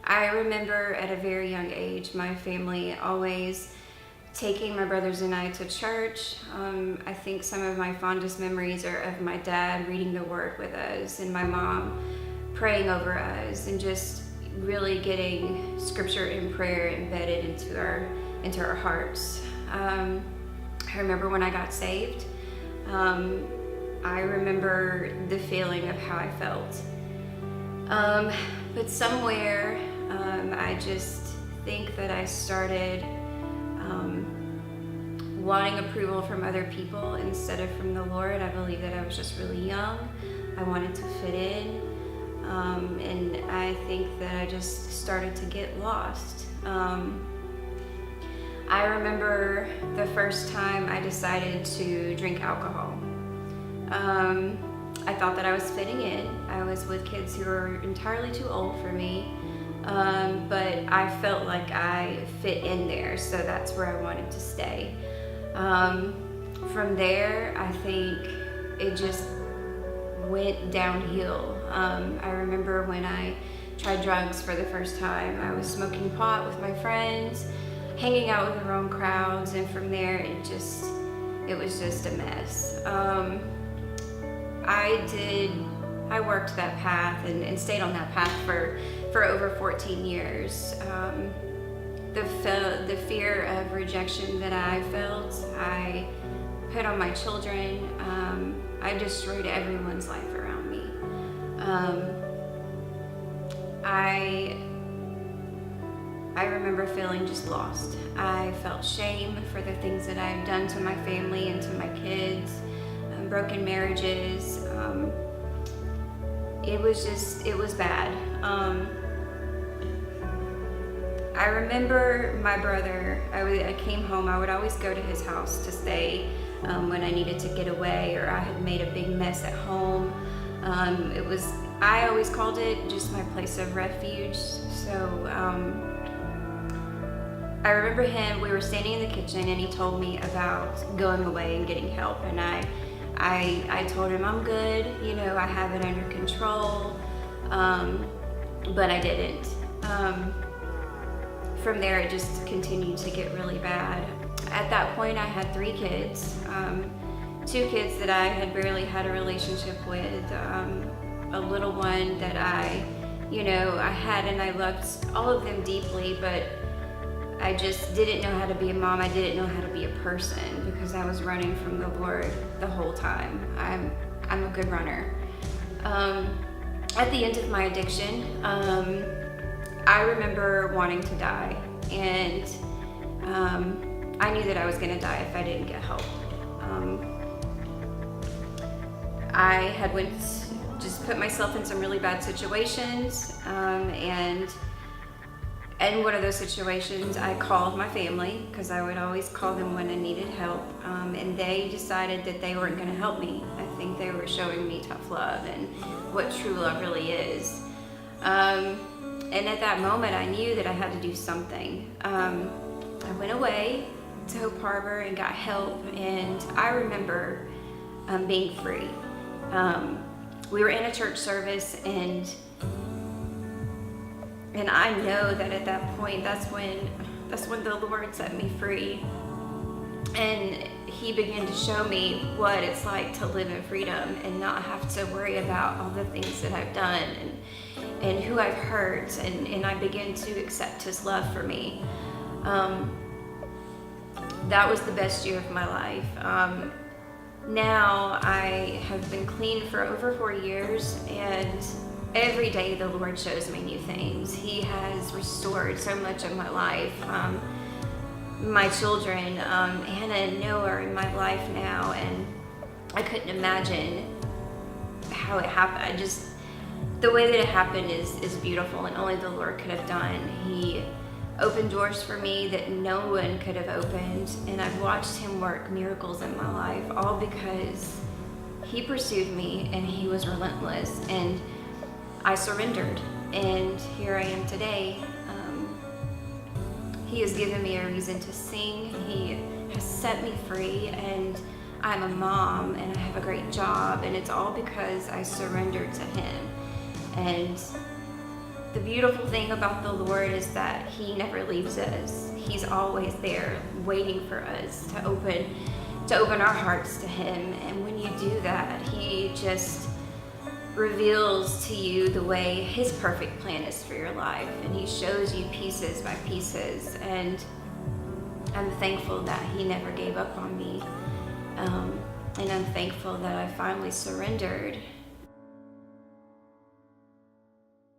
I remember at a very young age, my family always taking my brothers and I to church. I think some of my fondest memories are of my dad reading the word with us and my mom praying over us and just really getting scripture and prayer embedded into our hearts. I remember when I got saved. I remember the feeling of how I felt. But somewhere, I just think that I started wanting approval from other people instead of from the Lord. I believe that I was just really young. I wanted to fit in. And I think that I just started to get lost. I remember the first time I decided to drink alcohol. I thought that I was fitting in. I was with kids who were entirely too old for me, but I felt like I fit in there, so that's where I wanted to stay. From there, I think it just went downhill. I remember when I tried drugs for the first time. I was smoking pot with my friends, hanging out with the wrong crowds, and from there it was just a mess. I worked that path and stayed on that path for over 14 years. The fear of rejection that I felt, I put on my children. I destroyed everyone's life around me. I remember feeling just lost. I felt shame for the things that I had done to my family and to my kids, broken marriages. It was bad. I remember my brother, I came home, I would always go to his house to stay when I needed to get away or I had made a big mess at home. I always called it just my place of refuge. So I remember we were standing in the kitchen and he told me about going away and getting help. And I told him I'm good, I have it under control, but I didn't. From there, it just continued to get really bad. At that point, I had 3 kids, 2 kids that I had barely had a relationship with, a little one that I had and I loved all of them deeply, but I just didn't know how to be a mom. I didn't know how to be a person because I was running from the Lord the whole time. I'm a good runner. At the end of my addiction, I remember wanting to die, and I knew that I was going to die if I didn't get help. I had just put myself in some really bad situations, and in one of those situations, I called my family because I would always call them when I needed help, and they decided that they weren't going to help me. I think they were showing me tough love and what true love really is. And at that moment, I knew that I had to do something. I went away to Hope Harbor and got help, and I remember being free. We were in a church service, and I know that at that point, that's when the Lord set me free, and He began to show me what it's like to live in freedom and not have to worry about all the things that I've done and who I've hurt, and I began to accept His love for me. That was the best year of my life. Now I have been clean for over 4 years, and every day the Lord shows me new things. He has restored so much of my life. My children, Hannah and Noah, are in my life now, and I couldn't imagine how it happened. The way that it happened is beautiful, and only the Lord could have done. He opened doors for me that no one could have opened, and I've watched Him work miracles in my life, all because He pursued me and He was relentless, and I surrendered, and here I am today. He has given me a reason to sing. He has set me free, and I'm a mom, and I have a great job, and it's all because I surrendered to Him. And the beautiful thing about the Lord is that He never leaves us. He's always there waiting for us to open our hearts to Him. And when you do that, He just reveals to you the way His perfect plan is for your life, and He shows you pieces by pieces. And I'm thankful that He never gave up on me, and I'm thankful that I finally surrendered